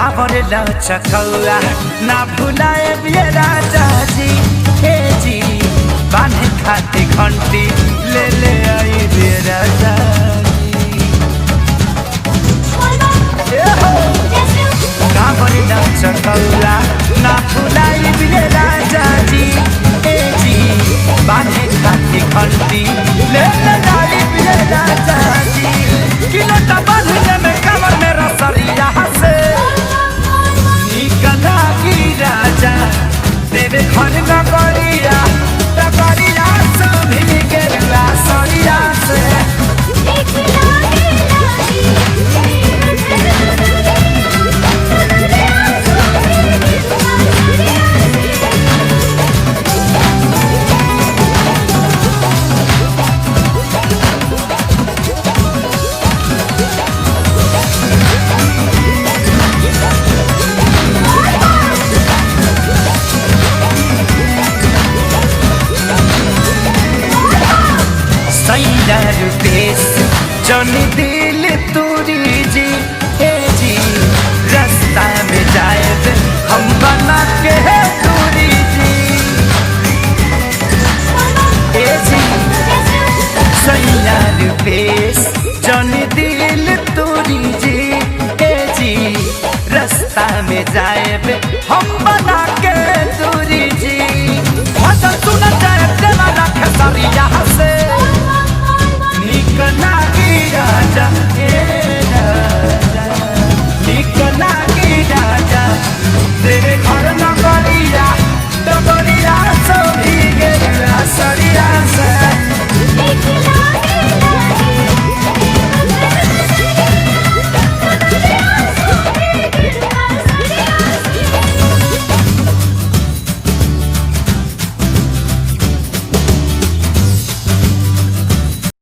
काबर लचकौआ ना भुलाए बिये राजा जी हे जी बांधे खाते घंटी ले ले आई बिये राजा काबर लचकौआ ना भुलाए बिये राजा जी हे जी बांधे खाते घंटी ले ले आई बिये राजा जी किलो बांधने में काबर मेरा सरिया से राजा तेरे घर न करिया सभी गेरुआ सरिया से रुपेश जनी दिल तुरी जी हे जी रास्ता में जाए हम बना के दूरी जी हे जी सैया रुपेश जनी दिल तुरी जी हे जी रास्ता में जाए हम बना के